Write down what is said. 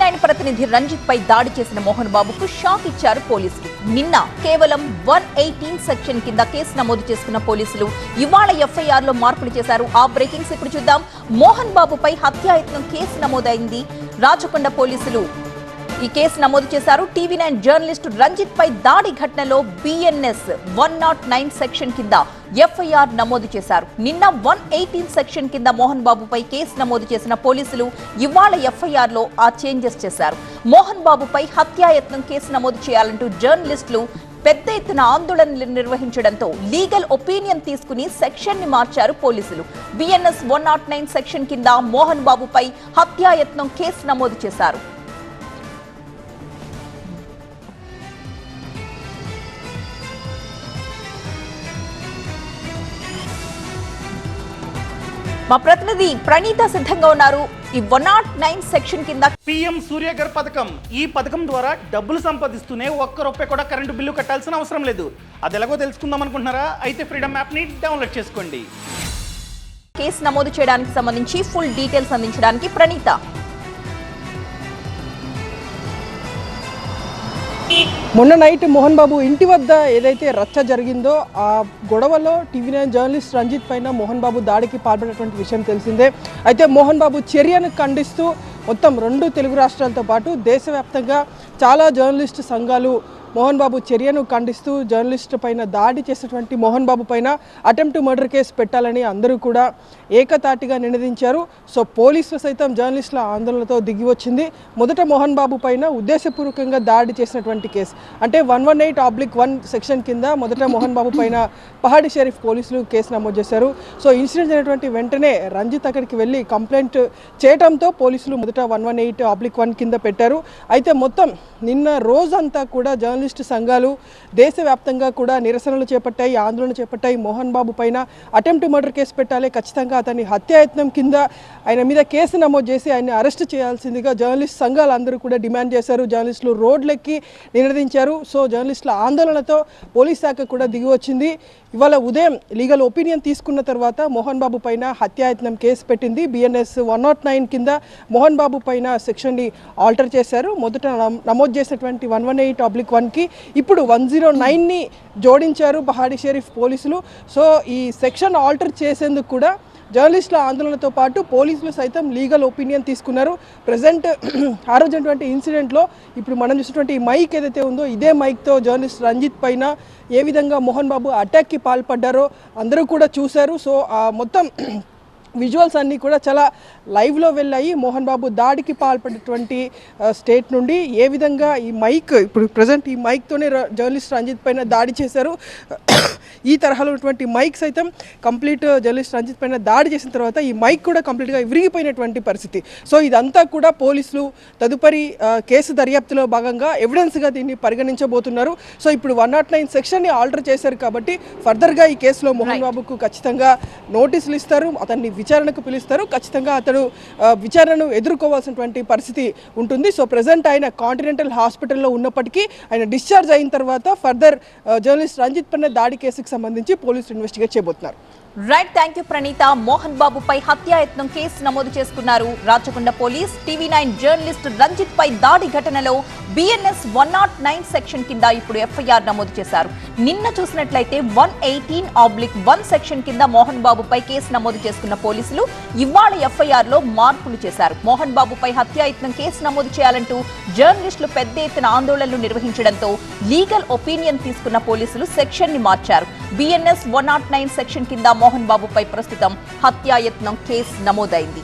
TV9 ప్రతినిధి రంజిత్ పై దాడి చేసిన మోహన్ బాబుకు షాక్ ఇచ్చారు పోలీసులు. నిన్న కేవలం 118 సెక్షన్ కింద కేసు నమోదు చేసుకున్న పోలీసులు ఇవాళ ఎఫ్ఐఆర్ లో మార్పులు చేశారు. ఆ బ్రేకింగ్స్ ఇప్పుడు చూద్దాం. మోహన్ బాబుపై హత్యాయత్నం కేసు నమోదైంది. రాచకొండ పోలీసులు ఈ కేసు నమోదు చేశారు. టీవీ9 జర్నలిస్టు రంజిత్ పై దాడి ఘటనలో బిఎన్ఎస్ 109 సెక్షన్ కింద ఎఫ్ఐఆర్ నమోదు చేశారు. నిన్న 118 సెక్షన్ కింద మోహన్ బాబుపై కేసు నమోదు చేసిన పోలీసులు ఇవాళ ఎఫ్ఐఆర్ లో ఆ చేంజెస్ చేశారు. మోహన్ బాబుపై హత్యాయత్నం కేసు నమోదు చేయాలంటూ జర్నలిస్టులు పెద్ద ఎత్తున ఆందోళనలు నిర్వహించడంతో లీగల్ ఒపీనియన్ తీసుకుని సెక్షన్ ని మార్చారు పోలీసులు. బిఎన్ఎస్ 109 సెక్షన్ కింద మోహన్ బాబుపై హత్యాయత్నం కేసు నమోదు చేశారు. మా ప్రతినిధి ప్రణీత సిద్ధంగా ఉన్నారు. ఈ 109 సెక్షన్ కింద పీఎం సూర్యఘర్ పథకం, ఈ పథకం ద్వారా డబ్బులు సంపాదిస్తూనే ఒక్క రూపాయి కూడా కరెంటు బిల్లు కట్టాల్సిన అవసరం లేదు. అది ఎలాగో తెలుసుకుందాం అనుకుంటున్నారా? అయితే ఫ్రీడమ్ యాప్ ని డౌన్లోడ్ చేసుకోండి. కేసు నమోదు చేయడానికి సంబంధించి ఫుల్ డీటెయిల్స్ అందించడానికి ప్రణీత. మొన్న నైట్ మోహన్ బాబు ఇంటి వద్ద ఏదైతే రచ్చ జరిగిందో ఆ గొడవలో టీవీ9 జర్నలిస్ట్ రంజిత్ పైన మోహన్ బాబు దాడికి పాల్పడినటువంటి విషయం తెలిసిందే. అయితే మోహన్ బాబు చర్యను ఖండిస్తూ మొత్తం 2 తెలుగు రాష్ట్రాలతో పాటు దేశవ్యాప్తంగా చాలా జర్నలిస్టు సంఘాలు మోహన్ బాబు చర్యను ఖండిస్తూ జర్నలిస్టు పైన దాడి చేసినటువంటి మోహన్ బాబు పైన అటెంప్ట్ మర్డర్ కేసు పెట్టాలని అందరూ కూడా ఏకతాటిగా నినదించారు. సో పోలీసులు సైతం జర్నలిస్టుల ఆందోళనతో దిగి వచ్చింది. మొదట మోహన్ బాబు పైన ఉద్దేశపూర్వకంగా దాడి చేసినటువంటి కేసు అంటే 118/1 సెక్షన్ కింద మొదట మోహన్ బాబు పైన పహాడి షరీఫ్ పోలీసులు కేసు నమోదు చేశారు. సో ఇన్సిడెంట్ జరిగినటువంటి వెంటనే రంజిత్ అక్కడికి వెళ్ళి కంప్లైంట్ చేయడంతో పోలీసులు మొదట 118/1 కింద పెట్టారు. అయితే మొత్తం నిన్న రోజంతా కూడా జర్నలిస్టు సంఘాలు దేశవ్యాప్తంగా కూడా నిరసనలు చేపట్టాయి, ఆందోళన చేపట్టాయి. మోహన్ బాబు పైన అటెంప్ట్ మర్డర్ కేసు పెట్టాలి, ఖచ్చితంగా అతన్ని హత్యాయత్నం కింద ఆయన మీద కేసు నమోదు చేసి ఆయన్ని అరెస్ట్ చేయాల్సిందిగా జర్నలిస్ట్ సంఘాలు అందరూ కూడా డిమాండ్ చేశారు. జర్నలిస్టులు రోడ్లెక్కి నినదించారు. సో జర్నలిస్టుల ఆందోళనతో పోలీస్ శాఖ కూడా దిగి వచ్చింది. ఇవాళ ఉదయం లీగల్ ఒపీనియన్ తీసుకున్న తర్వాత మోహన్ బాబు పైన హత్యాయత్నం కేసు పెట్టింది. బిఎన్ఎస్ 109 కింద మోహన్ బాబు పైన సెక్షన్ని ఆల్టర్ చేశారు. మొదట నమోదు చేసినటువంటి 118/1కి ఇప్పుడు 109ని జోడించారు పహాడి షరీఫ్ పోలీసులు. సో ఈ సెక్షన్ ఆల్టర్ చేసేందుకు కూడా జర్నలిస్టుల ఆందోళనతో పాటు పోలీసులు సైతం లీగల్ ఒపీనియన్ తీసుకున్నారు. ప్రజెంట్ ఆ రోజునటువంటి ఇన్సిడెంట్లో ఇప్పుడు మనం చూసినటువంటి ఈ మైక్ ఏదైతే ఉందో ఇదే మైక్తో జర్నలిస్ట్ రంజిత్ పైన ఏ విధంగా మోహన్ బాబు అటాక్కి పాల్పడ్డారో అందరూ కూడా చూశారు. సో మొత్తం విజువల్స్ అన్నీ కూడా చాలా లైవ్లో వెళ్ళాయి. మోహన్ బాబు దాడికి పాల్పడినటువంటి స్టేట్ నుండి ఏ విధంగా ఈ మైక్ ఇప్పుడు ప్రజెంట్ ఈ మైక్తోనే జర్నలిస్ట్ రంజిత్ పైన దాడి చేశారు. ఈ తరహాలో ఉన్నటువంటి మైక్ సైతం కంప్లీట్ జర్నలిస్ట్ రంజిత్ పైన దాడి చేసిన తర్వాత ఈ మైక్ కూడా కంప్లీట్గా విరిగిపోయినటువంటి పరిస్థితి. సో ఇదంతా కూడా పోలీసులు తదుపరి కేసు దర్యాప్తులో భాగంగా ఎవిడెన్స్గా దీన్ని పరిగణించబోతున్నారు. సో ఇప్పుడు 109 సెక్షన్ని ఆల్టర్ చేశారు కాబట్టి ఫర్దర్గా ఈ కేసులో మోహన్ బాబుకు ఖచ్చితంగా నోటీసులు ఇస్తారు, అతన్ని విచారణకు పిలుస్తారు. ఖచ్చితంగా అతడు విచారణను ఎదుర్కోవాల్సినటువంటి పరిస్థితి ఉంటుంది. సో ప్రజెంట్ ఆయన కాంటినెంటల్ హాస్పిటల్లో ఉన్నప్పటికీ ఆయన డిశ్చార్జ్ అయిన తర్వాత ఫర్దర్ జర్నలిస్ట్ రంజిత్ పైన దాడి కేసుకు సంబంధించి పోలీసులు ఇన్వెస్టిగేట్ చేయబోతున్నారు. Right, thank you Praneetha. Mohan బాబుపై హత్యాయత్నం కేసు నమోదు చేసుకున్నారు Rachakonda police. TV9 journalist Ranjith పై దాడి ఘటనలో బిఎన్ఎస్ 109 సెక్షన్ కింద ఇప్పుడు ఎఫ్ఐఆర్ నమోదు చేశారు. నిన్న చూసినట్లయితే 118/1 సెక్షన్ కింద మోహన్ బాబుపై కేసు నమోదు చేసుకున్న పోలీసులు ఇవాళ ఎఫ్ఐఆర్ లో మార్పులు చేశారు. మోహన్ బాబుపై హత్యాయత్నం కేసు నమోదు చేయాలంటూ జర్నలిస్టులు పెద్ద ఎత్తున ఆందోళనలు నిర్వహించడంతో లీగల్ ఒపీనియన్ తీసుకున్న పోలీసులు సెక్షన్ ని మార్చారు. బిఎన్ఎస్ 109 సెక్షన్ కింద మోహన్ బాబుపై ప్రస్తుతం హత్యాయత్నం కేసు నమోదైంది.